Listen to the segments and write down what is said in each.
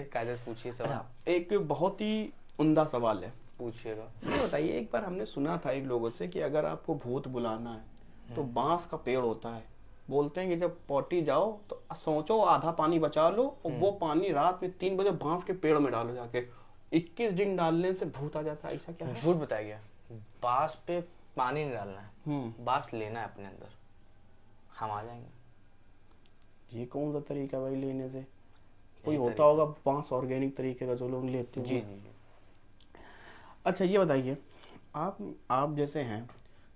कायदे से पूछिए सवाल। अच्छा, एक बहुत ही उम्दा सवाल है। पूछिएगा। ये बताइए, एक बार हमने सुना था एक लोगों से कि अगर आपको भूत बुलाना है तो बांस का पेड़ होता है। बोलते हैं कि जब पौटी जाओ तो सोचो आधा पानी बचा लो और वो पानी रात में 3 बजे बांस के पेड़ में डालो जाके। 21 दिन डालने से भूत आ जाता है, ऐसा क्या है? झूठ बताया गया। बांस पे पानी नहीं डालना है, बांस लेना है अपने अंदर, हम आ जाएंगे। ये कौन सा तरीका भाई लेने से? कोई यही होता तरीका। होगा बांस ऑर्गेनिक तरीके का जो लोग लेते जी होंगे। जी जी। अच्छा ये बताइए, आप जैसे हैं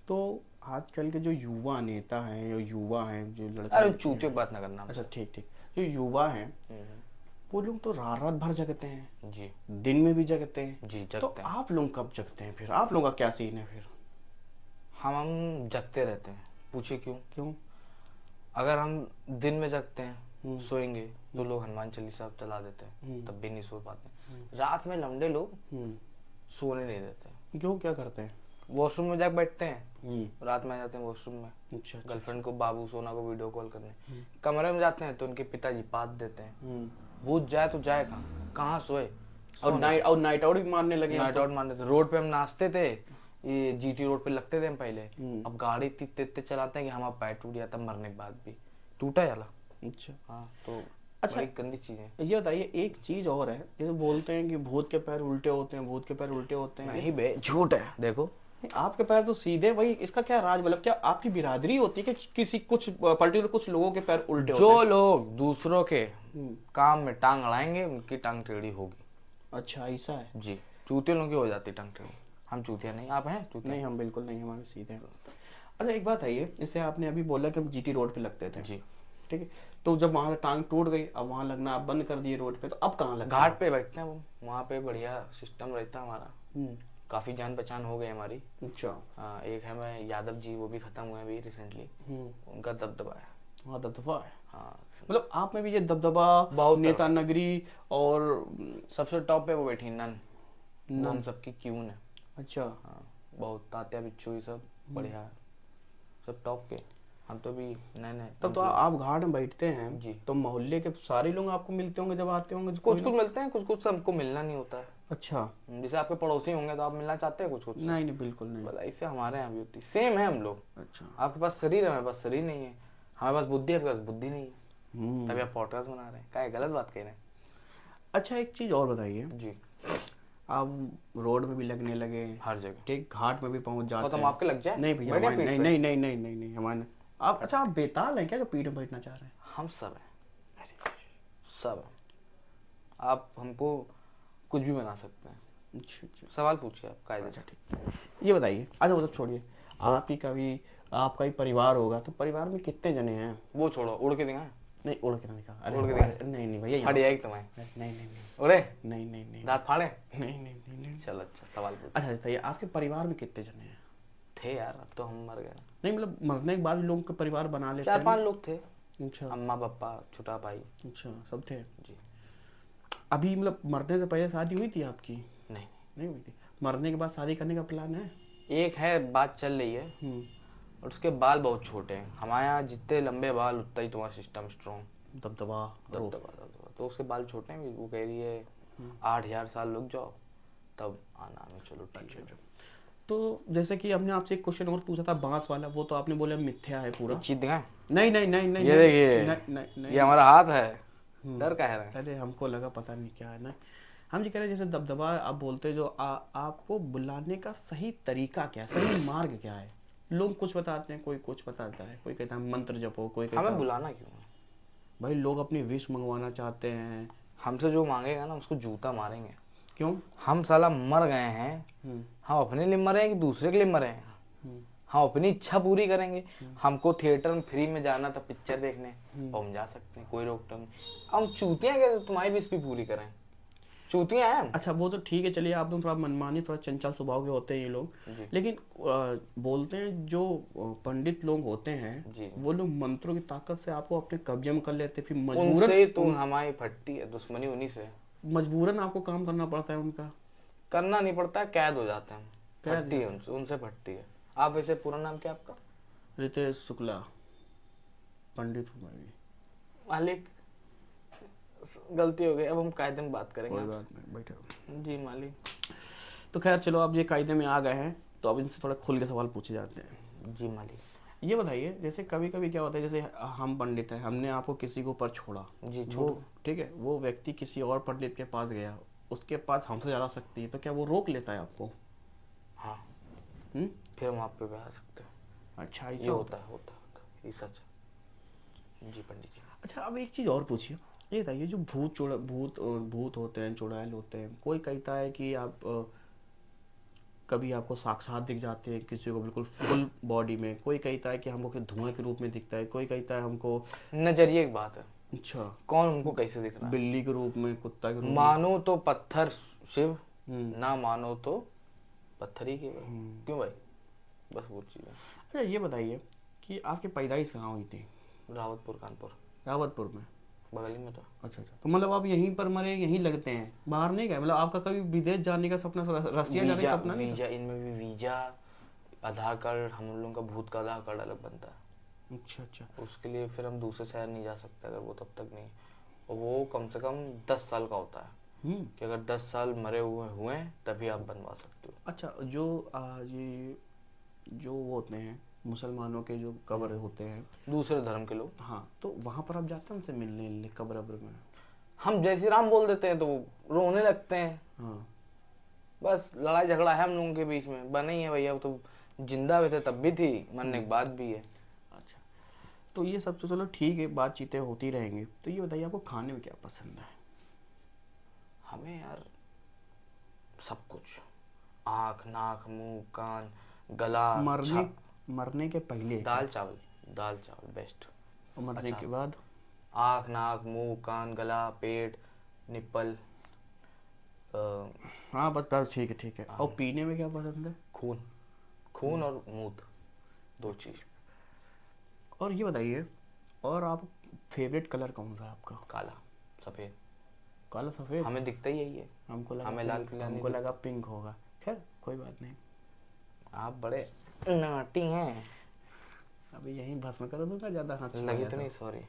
तो आजकल के जो युवा नेता हैं या युवा हैं, जो लड़के अरे लड़के चूतियों हैं। की बात ना करना अच्छा हमसे। ठीक ठीक, जो युवा हैं हम्म, वो लोग तो रात रात भर जगते हैं, जी दिन में भी जगते हैं। जी तो जगते हैं। आप लोग कब जगते हैं फिर? आप लोगों का क्या सीन है फिर? हम जगते रहते हैं। पूछिए क्यों? क्यों? अगर हम दिन में जगते हैं सोएंगे तो लोग हनुमान चालीसा चला देते हैं, तब भी नहीं सो पाते। रात में लौंडे लोग सोने नहीं देते। क्यों, क्या करते हैं? वॉशरूम में जाकर बैठते हैं, रात में आ जाते हैं वॉशरूम में। अच्छा अच्छा। गर्लफ्रेंड को, बाबू सोना को वीडियो कॉल करने कमरे में जाते हैं तो उनके पिताजी पाद देते हैं। भूत जाए तो जाए कहाँ, कहाँ सोए? और नाइट आउट भी मारने लगे अब नाइट तो। आउट मारने थे। रोड पे हम नाचते थे, ये जीटी रोड पे लगते थे हम पहले। अब गाड़ी इतनी तेज तेज चलाते हैं कि हमारा पैर टूट जाता है, मरने के बाद भी टूटा जाला। अच्छा हाँ तो अच्छा, बड़ी गंदी चीज है। ये बताइए, एक चीज और है, जैसे बोलते हैं कि भूत के पैर उल्टे होते हैं, भूत के पैर उल्टे होते हैं। नहीं बे, झूठ है। देखो आपके पैर तो सीधे, वही इसका क्या राज? मतलब क्या आपकी बिरादरी होती है कि किसी कुछ पर्टिकुलर कुछ लोगों के पैर उल्टे होते जो हैं? लोग दूसरों के काम में टांग अड़ाएंगे उनकी टांग टेढ़ी होगी। अच्छा ऐसा है। जी, चूतिया लोगों की हो जाती टांग टेढ़ी। हम चूतिया नहीं, आप हैं चूतिया? नहीं हम बिल्कुल नहीं, हमारे सीधे हैं। अच्छा एक बात है, ये जैसे आपने अभी बोला कि हम जीटी रोड पे लगते थे, जी। ठीक है, तो जब वहां से टांग टूट गई, अब वहां लगना आप बंद कर दिए रोड पे, तो अब कहाँ लगते हैं? घाट पे बैठते हैं वो, वहाँ पे बढ़िया सिस्टम रहता है हमारा। काफी जान पहचान हो गई हमारी। अच्छा। हाँ, एक है मैं यादव जी, वो भी खत्म हुए अभी रिसेंटली। उनका दबदबा है। हाँ दबदबा है। हाँ, मतलब आप में भी ये दबदबा, बहुत नेता नगरी और सबसे टॉप पे वो बैठी नन। वो नन। हम सबकी क्यून है। अच्छा। हाँ, बहुत तात्या बिच्छू ये सब बढ़िया है, सब टॉप के। हम तो भी नए नए। तब तो आप घाट में बैठते हैं जी। तो मोहल्ले के सारे लोग आपको मिलते होंगे जब आते होंगे? कुछ कुछ मिलते हैं, कुछ कुछ सबको मिलना नहीं होता है। अच्छा। जैसे आपके पड़ोसी होंगे तो आप मिलना चाहते हैं कुछ कुछ से? नहीं नहीं बिल्कुल नहीं। बस ऐसे हमारे यहाँ भी होती सेम है हम लोग। अच्छा। आपके पास शरीर है, हमारे पास शरीर नहीं है। हमारे पास बुद्धि है, आपके पास बुद्धि नहीं है। तभी आप पॉडकास्ट बना रहे हैं, क्या गलत बात कह रहे हैं? अच्छा एक चीज और बताइए, जी। आप रोड में भी लगने लगे, हर जगह। ठीक, घाट में भी पहुंच जाते और तुम हैं। आपके लग जाए? नहीं भैया बैठे हमारे, पीठ नहीं पे? नहीं नहीं नहीं नहीं नहीं हमारे। आप अच्छा, आप बेताल हैं क्या जो पीठ में बैठना चाह रहे हैं? हम सब हैं, सब हैं। आप हमको कुछ भी बना सकते हैं। अच्छा अच्छा। सवाल पूछिए आप कायदे अच्छा से। ठीक, ये बताइए, अच्छा वो सब छोड़िए, आपकी कभी आपका ही परिवार होगा, तो परिवार में कितने जने हैं? वो छोड़ो, उड़ के दिखाएं? नहीं उड़ के नहीं कहा, अरे उड़ के अरे, नहीं नहीं भैया फट जाएगी तुम्हें। नहीं नहीं नहीं उड़े नहीं नहीं नहीं दांत फाड़े? नहीं नहीं नहीं नहीं। चलो अच्छा सवाल पूछ। अच्छा बताइए, आपके परिवार में कितने जने हैं? थे यार, अब तो हम मर गए ना। नहीं मतलब मरने के बाद भी लोग के परिवार बना लेते हैं 4-5 लोग थे। ना? अच्छा अम्मा पापा छोटा भाई। अच्छा, सब थे। जी। अभी मतलब मरने से पहले शादी हुई थी आपकी? नहीं, नहीं हुई थी। मरने के बाद शादी करने का प्लान है? एक है, बात चल रही है। और उसके बाल बहुत छोटे हैं। हमारे यहाँ जितने लंबे बाल उतना ही तुम्हारा सिस्टम स्ट्रॉन्ग। दबदबा दबदबा। तो उसके बाल छोटे हैं, वो कह रही है 8,000 साल रुक जाओ तब आना। में चलो ठीक है। तो जैसे कि हमने आपसे एक क्वेश्चन और पूछा था बांस वाला, वो तो आपने बोला मिथ्या है पूरा। चीज दिखाएं? नहीं नहीं नहीं नहीं ये देखिए, नहीं नहीं नहीं। ये हमारा हाथ है। डर का है? अरे हमको लगा पता नहीं क्या है ना। हम जी कह रहे हैं जैसे दबदबा आप बोलते हैं, जो आपको बुलाने का सही तरीका क्या है, सही मार्ग क्या है? लोग कुछ बताते हैं, कोई कुछ बताता है, कोई कहता है मंत्र जपो, कोई कहता हमें है बुलाना क्यों है? भाई लोग अपनी विश मंगवाना चाहते हैं। हमसे जो मांगेगा ना उसको जूता मारेंगे। क्यों? हम साला मर गए हैं, हम अपने लिए मरे हैं कि दूसरे के लिए मरे हैं? हम अपनी इच्छा पूरी करेंगे। हमको थिएटर में फ्री में जाना था पिक्चर देखने, और हम जा सकते हैं, कोई रोक टोक नहीं। हम चूतियां क्या तुम्हारी विश भी पूरी करें? चूतियां हैं हम। अच्छा वो तो ठीक है, चलिए आप लोग थोड़ा मनमानी, थोड़ा चंचल स्वभाव के होते हैं ये लोग, लेकिन बोलते हैं जो पंडित लोग होते हैं वो लोग मंत्रों की ताकत से आपको अपने कब्जे में कर लेते, फिर उनसे तो हमारी फटती है दुश्मनी, उन्हीं से। मजबूरन आपको काम करना पड़ता है उनका। करना नहीं पड़ता है, कैद हो जाते हैं। फटती है उनसे फटती है। आप वैसे पूरा नाम क्या आपका? रितेश शुक्ला, पंडित हूँ मैं भी। मालिक गलती हो गई, अब हम कायदे में बात करेंगे कोई आपसे। बात नहीं, बैठो। जी मालिक। तो खैर चलो, अब ये कायदे में आ गए हैं तो अब इनसे थोड़ा खुल के सवाल पूछे जाते हैं। जी मालिक। ये बताइए, जैसे कभी कभी क्या होता है, जैसे हम पंडित हैं, हमने आपको किसी के ऊपर छोड़ा, जी वो छोड़ो। ठीक है, वो व्यक्ति किसी और पंडित के पास गया, उसके पास हमसे ज़्यादा शक्ति है, तो क्या वो रोक लेता है आपको? हाँ, हम्म? फिर हम आप पे भी आ सकते हैं। अच्छा, ये ऐसा होता है, होता है, ये सच है। जी पंडित जी। अच्छा, अब एक चीज़ और पूछिए, ये बताइए, जो भूत होते हैं, चुड़ैल होते हैं, कोई कहता है कि आप कभी आपको साक्षात दिख जाते हैं, किसी को बिल्कुल फुल बॉडी में, कोई कहता है कि हमको कि धुआं के रूप में दिखता है, कोई कहता है हमको, नजरिए की बात है, अच्छा, कौन हमको कैसे दिख रहा है। बिल्ली के रूप में, कुत्ता के रूप में। मानो तो पत्थर शिव, हम्म। ना मानो तो पत्थर ही केवल। क्यों भाई, बस वो चीज़ है। अच्छा, ये बताइए कि आपकी पैदाइश कहाँ हुई थी? रावतपुर कानपुर, रावतपुर में। बगल ही में तो। अच्छा अच्छा, तो मतलब आप यहीं पर मरे, यहीं लगते हैं, बाहर नहीं गए? मतलब आपका कभी विदेश जाने का सपना, रसिया जाने का वीजा, सपना नहीं था? वीजा, इनमें भी वीजा, आधार कार्ड, हम लोगों का भूत का आधार कार्ड अलग बनता है। अच्छा अच्छा। उसके लिए फिर हम दूसरे शहर नहीं जा सकते अगर वो तब तक नहीं, और वो कम से कम 10 साल का होता है कि अगर 10 साल मरे हुए हुए तभी आप बनवा सकते हो। अच्छा, जो ये जो वो होते हैं मुसलमानों के जो कब्र होते हैं, दूसरे धर्म के लोग, हाँ, तो वहाँ पर आप जाते हैं उनसे मिलने कब्र अब्र में? हम जय श्री राम बोल देते हैं तो वो रोने लगते हैं। हाँ। बस लड़ाई झगड़ा है हम लोगों के बीच में, बने ही है भैया, वो तो जिंदा भी थे तब भी थी, मरने के बाद भी है। अच्छा, तो ये सब तो चलो ठीक है, बातचीतें होती रहेंगी। तो ये बताइए, आपको खाने में क्या पसंद है? हमें यार सब कुछ, आँख नाक मुंह कान गला मरने के पहले दाल चावल, दाल चावल बेस्ट। और मरने अच्छा। के बाद? आँख नाक मुंह कान गला पेट निप्पल, हाँ बस ठीक है ठीक है। और पीने में क्या पसंद है? खून, खून और मूत, दो चीज। और ये बताइए, और आप फेवरेट कलर कौन सा है आपका? काला सफेद, काला सफेद? हमें दिखता ही यही है। हमको लगा हमें लाल पीला नहीं हमको लगा पिंक होगा। खैर कोई बात नहीं, आप बड़े नाटी हैं। अभी यहीं भस्म कर दूंगा, ज्यादा हाथ छिपा लगी जाता। तो नहीं, सॉरी।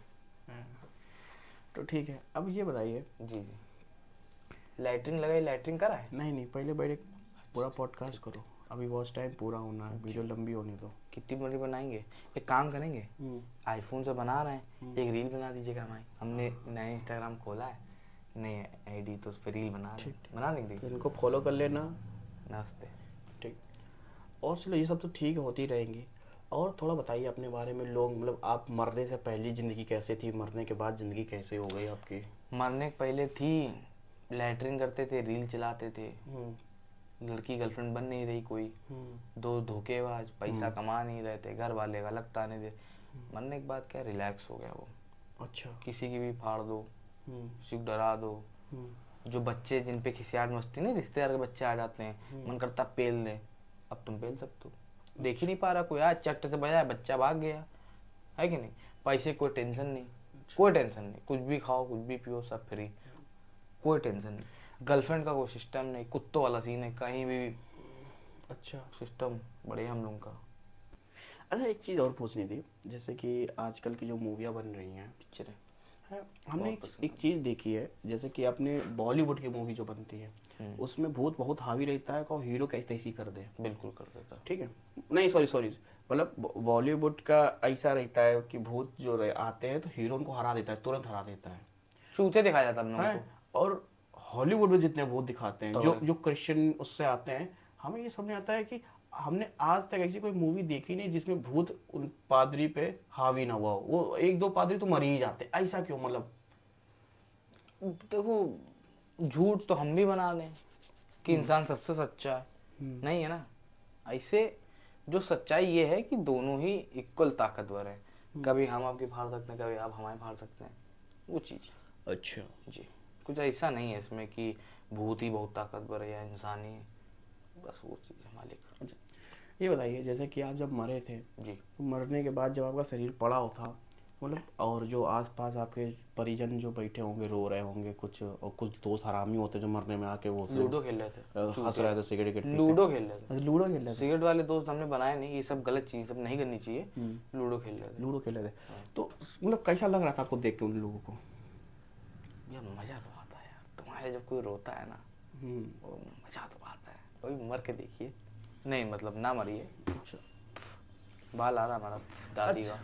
तो ठीक है, अब ये बताइए। जी जी, लैट्रिन लगाई, लैट्रिन करा है? नहीं नहीं, पहले पहले पूरा पॉडकास्ट करो, अभी वॉच टाइम पूरा होना है, वीडियो लंबी होने दो। कितनी बड़ी बनाएंगे? एक काम करेंगे, आईफोन से बना रहे हैं, एक रील बना दीजिएगा हमारी। हमने नया इंस्टाग्राम खोला है, नई आईडी, तो उस पर रील बना रहे हैं, बना देंगे। तो इनको फॉलो कर लेना। नमस्ते। ठीक। और चलो, ये सब तो ठीक होती रहेंगी। और थोड़ा बताइए अपने बारे में, लोग मतलब आप मरने से पहले ज़िंदगी कैसे थी, मरने के बाद ज़िंदगी कैसे हो गई आपकी? मरने के पहले थी, लैट्रिन करते थे, रील चलाते थे, लड़की गर्लफ्रेंड बन नहीं रही कोई, दो धोखेबाज, पैसा कमा नहीं रहे थे, घर वाले गलत ताने दे। मरने के बाद क्या, रिलैक्स हो गया वो। अच्छा। किसी की भी फाड़ दो, किसी को डरा दो। जो बच्चे जिन पे खिसियाट मस्ती नहीं, रिश्तेदार के बच्चे आ जाते हैं, मन करता पेल दे, अब तुम पेल सकते हो। देख ही नहीं पा रहा कोई, आज चट्ट से बजाया बच्चा भाग गया, है कि नहीं? पैसे कोई टेंशन नहीं, कोई टेंशन नहीं, कुछ भी खाओ कुछ भी पियो सब फ्री, कोई टेंशन नहीं। गर्लफ्रेंड का कोई सिस्टम नहीं, कुत्तों वाला सीन है कहीं भी। अच्छा, सिस्टम बढ़िया हम लोगों का। अच्छा, एक चीज़ और पूछनी थी, जैसे कि आजकल की जो मूवियाँ बन रही हैं, पिक्चर है, हमने एक चीज़ देखी है, जैसे कि आपने बॉलीवुड की मूवी जो बनती है, उसमें भूत बहुत हावी रहता है और हीरो कैसे तैसी कर दे। बिल्कुल कर देता। ठीक है, नहीं सॉरी, मतलब बॉलीवुड का ऐसा रहता है कि भूत जो आते हैं तो हीरो उनको हरा देता है, तुरंत हरा देता है, चूते दिखाया जाता है हम लोगों को। और हॉलीवुड में जितने भूत दिखाते हैं, जो क्रिश्चियन उससे आते हैं, हमें ये समझ आता है कि हमने आज तक ऐसी कोई मूवी देखी नहीं जिसमें भूत उन पादरी पे हावी ना हुआ हो। वो एक दो पादरी तो मर ही जाते, ऐसा क्यों? मतलब देखो, झूठ तो हम भी बना दें कि इंसान सबसे सच्चा है, नहीं है ना? ऐसे जो सच्चाई ये है कि दोनों ही इक्वल ताकतवर है, कभी हम आपकी फाड़ सकते हैं, कभी आप हमारी फाड़ सकते हैं, वो चीज। अच्छा जी, कुछ ऐसा नहीं है इसमें कि भूत ही बहुत ताकतवर है या इंसान ही, बस वो चीज है मालिक। अच्छा, ये बताइए, जैसे कि आप जब मरे थे जी, तो मरने के बाद जब आपका शरीर पड़ा हो था, मतलब, और जो आसपास आपके परिजन जो बैठे होंगे, रो रहे होंगे कुछ, और कुछ दोस्त हरामी होते जो मरने में आके वो लूडो खेल रहे थे, हंस रहे थे, सिगरेट लूडो खेल रहे थे। लूडो खेल रहे थे? सिगरेट वाले दोस्त हमने बनाए नहीं, ये सब गलत चीज, सब नहीं करनी चाहिए। लूडो खेल रहे थे। लूडो खेल रहे थे, तो मतलब कैसा लग रहा था आपको देख के उन लोगों को? यार मजा तो आता है यार, तुम्हारे जब कोई रोता है ना वो मजा तो आता है। कोई मर के देखिए, नहीं मतलब ना मरिए। बाल आ रहा हमारा दादी का।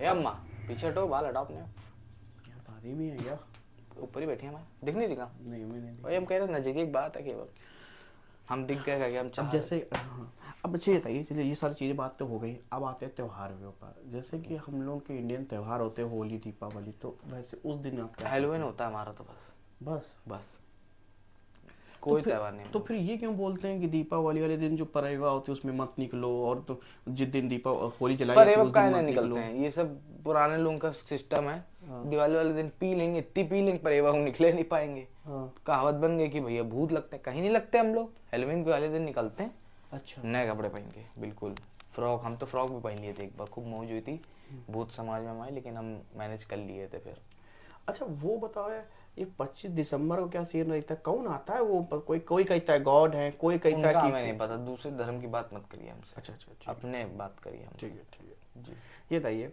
ए अम्मा पीछे हटो, बाल हटाओ अपने। यार दादी भी है क्या? ऊपर ही बैठी है हमारे, दिख नहीं दिखा? नहीं मैं नहीं। वही हम कह रहे नजदीक एक बात है केवल, हम दिख गए क्या हम अब चाह जैसे हाँ, अब अच्छी बताइए, चलिए ये सारी चीज़ें बात तो हो गई, अब आते हैं त्योहार के ऊपर। जैसे कि हम लोग के इंडियन त्योहार होते हैं होली दीपावली, तो वैसे उस दिन आप क्या हेलोवीन होता है हमारा तो बस बस बस कोई फिर- त्योहार नहीं। तो फिर ये क्यों बोलते हैं कि दीपावली वाले दिन जो परेवा होती है उसमें मत निकलो, और तो जिस दिन होली जलाई पर जाती है एवं उस काहे दिन नहीं मत निकलते निकलो। हैं, ये सब पुराने लोगों का सिस्टम है। हाँ। दिवाली वाले दिन पी लेंगे, इतनी पी लेंगे पर एवं हम निकले नहीं पाएंगे। हाँ कहावत बन गई कि भैया भूत लगते हैं, कहीं नहीं लगते। हम लोग हेलोवीन के वाले दिन निकलते हैं अच्छा। नए कपड़े पहन के, बिल्कुल फ्रॉक। हम तो फ्रॉक भी पहन लिए थे एक बार, खूब मौज हुई थी, भूत समाज में हमारे, लेकिन हम मैनेज कर लिए थे फिर। अच्छा वो बताओ यार, ये 25 दिसंबर को क्या सीन रहता है, कौन आता है वो? कोई कोई कहता है गॉड है, कोई कहता उनका है हमें कि नहीं पता, दूसरे धर्म की बात मत करिए हमसे। अच्छा अच्छा ठीक अपने बात करिए हमसे। ठीक है। जी। ये बताइए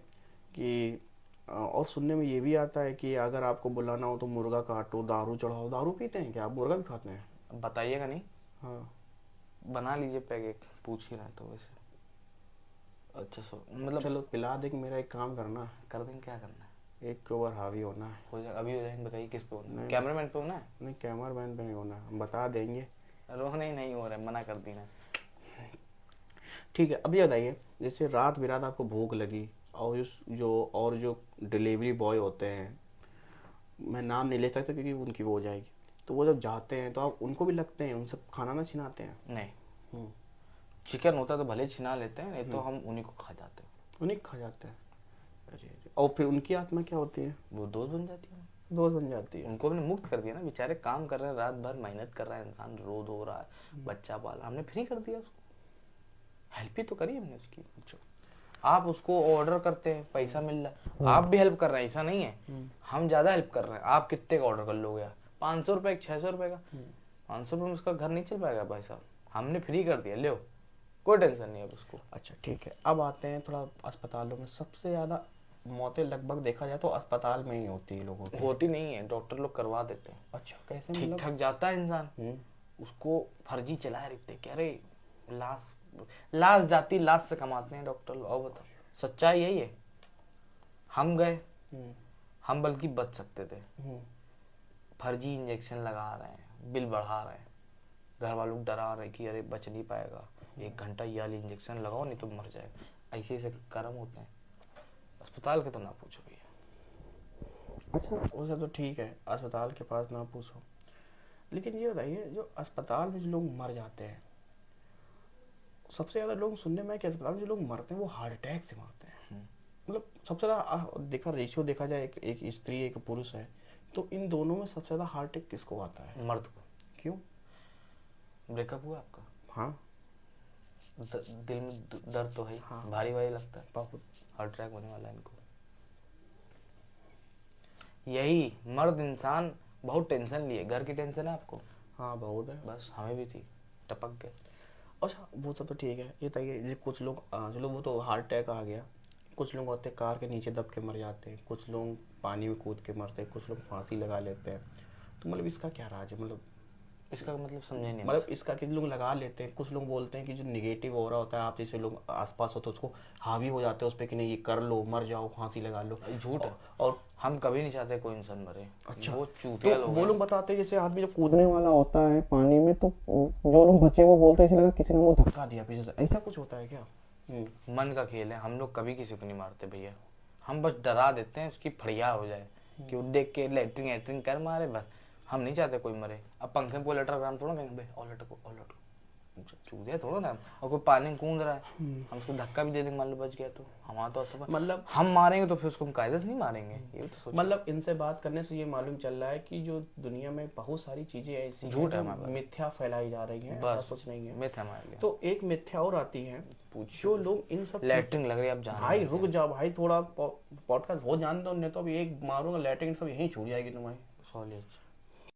कि और सुनने में ये भी आता है कि अगर आपको बुलाना हो तो मुर्गा काटो, दारू चढ़ाओ। दारू पीते हैं क्या आप? मुर्गा भी खाते हैं? अब बताइएगा नहीं, हाँ बना लीजिए पैक, एक पूछ ही रहे तो वैसे। अच्छा सो मतलब चलो पिला दे कि मेरा एक काम करना है, कर देंगे, क्या करना है? एक के ऊपर हावी होना है। हो जाए, अभी हो जाएंगे। बताइए किस पे होना है? नहीं। कैमरामैन पे होना है? नहीं कैमरा मैन पे नहीं होना है, हम बता देंगे। रोहने ही नहीं हो रहा है, मना कर दी ना। ठीक है। अब ये बताइए, जैसे रात बिरात आपको भूख लगी और जो डिलीवरी बॉय होते हैं, मैं नाम नहीं ले सकता क्योंकि उनकी वो हो जाएगी, तो वो जब जाते हैं तो आप उनको भी लगते हैं, उनसे खाना ना छिनाते हैं? नहीं, हम्म, चिकन होता तो भले छिना लेते हैं, नहीं तो हम उन्हीं को खा जाते हैं। उन्हीं को खा जाते हैं। अरे और फिर उनकी आत्मा क्या होती है? वो दोस्त बन जाती है, दोस्त बन जाती है। उनको हमने मुक्त कर दिया ना। बेचारे काम कर रहे हैं, रात भर मेहनत कर रहा है इंसान, रो धो रहा है, बच्चा पाला, हमने फ्री कर दिया उसको। हेल्प ही तो करी हमने उसकी। आप उसको ऑर्डर करते हैं, पैसा मिल रहा है, आप भी हेल्प कर रहे हैं, ऐसा नहीं है। हम ज्यादा हेल्प कर रहे हैं। आप कितने का ऑर्डर कर लोगे यार? 500 रुपए, 600 रुपए का? 500 रुपए में उसका घर नहीं चल पाएगा भाई साहब, हमने फ्री कर दिया, लो कोई टेंशन नहीं है उसको। अच्छा ठीक है। अब आते हैं थोड़ा अस्पतालों में। सबसे ज़्यादा मौतें लगभग देखा जाए तो अस्पताल में ही होती है लोगों की। होती नहीं है, डॉक्टर लोग करवा देते हैं। अच्छा कैसे ठीक मतलब? ठाक जाता है इंसान, हम्म, उसको फर्जी चलाए रखते कि अरे लाश लाश जाती, लाश से कमाते हैं डॉक्टर लोग। और बताओ, सच्चाई यही है। हम गए, हम बल्कि बच सकते थे। फर्जी इंजेक्शन लगा रहे हैं, बिल बढ़ा रहे हैं, घर वालों डरा रहे कि अरे बच नहीं पाएगा, 1 घंटा ये वाली इंजेक्शन लगाओ नहीं तो मर जाएगा। ऐसे ऐसे कर्म होते हैं। अस्पताल के तो ना पूछो भैया। अच्छा वैसे तो ठीक है, अस्पताल के पास ना पूछो, लेकिन ये बताइए जो अस्पताल में जो लोग मर जाते हैं, सबसे ज़्यादा लोग सुनने में कि अस्पताल में जो लोग मरते हैं वो हार्ट अटैक से मरते हैं। मतलब सबसे ज़्यादा देखा रेशियो देखा जाए, एक स्त्री एक पुरुष है, तो इन दोनों में सबसे ज़्यादा हार्ट अटैक किसको आता है? मर्द को। क्यों? ब्रेकअप हुआ आपका? हाँ दिल में दर्द तो है, हाँ। भारी भारी लगता है, बहुत। हार्ट अटैक होने वाला है इनको। यही मर्द इंसान बहुत टेंशन लिए, घर की टेंशन है आपको? हाँ बहुत है। बस हमें भी थी, टपक गए। अच्छा वो सब तो ठीक है। ये बताइए जैसे कुछ लोग चलो वो तो हार्ट अटैक आ गया, कुछ लोग होते हैं कार के नीचे दब के मर जाते हैं, कुछ लोग पानी में कूद के मरते हैं, कुछ लोग फांसी लगा लेते हैं। तो मतलब इसका क्या राज है? मतलब इसका मतलब समझे नहीं। मतलब इसका कि लोग लगा लेते हैं, कुछ लोग बोलते हैं कि जो निगेटिव हो रहा होता है, आप जैसे लोग आसपास होते हैं उसको हावी हो जाते हैं उस पर कि नहीं ये कर लो, मर जाओ, फांसी लगा लो। झूठ है। और हम कभी नहीं चाहते कोई इंसान मरे। अच्छा वो चूतिया तो लोग वो हैं। लोग बताते हैं जैसे आदमी जब कूदने वाला होता है पानी में तो जो लोग बचे वो बोलते हैं ऐसे लगा किसी ने वो धक्का दिया पीछे से, ऐसा कुछ होता है क्या? मन का खेल है, हम लोग कभी किसी को नहीं मारते भैया। हम बस डरा देते हैं उसकी फड़िया हो जाए कि वो देख के लेटरिंग एटरिंग कर मारे, बस। हम नहीं चाहते कोई मरे। अब पंखे में कोई लटर ग्राम थोड़ा कहेंगे भाई और लटको चूतिया थोड़ा ना। और कोई पानी में कूद रहा है, हम उसको धक्का भी दे देंगे, मान लो बच गया तो हमारा तो असर। मतलब हम मारेंगे तो फिर उसको हम कायदे से नहीं मारेंगे, ये तो सोचो। मतलब इनसे बात करने से ये मालूम चल रहा है कि जो दुनिया में बहुत सारी चीजें ऐसी झूठ है हैं हमारे जो पास। मिथ्या फैलाई जा रही हैं, बस ऐसा कुछ नहीं है। मिथ है हमारे लिए। तो एक मिथ्या और आती है, जो लोग इन सब लैटरिन लग रही है, आप जान भाई रुक जाओ भाई, थोड़ा पॉडकास्ट हो जान दो, नहीं तो अब एक मारूंगा लैटरिन सब यहीं छूट जाएगी तुम्हारी। सॉलिड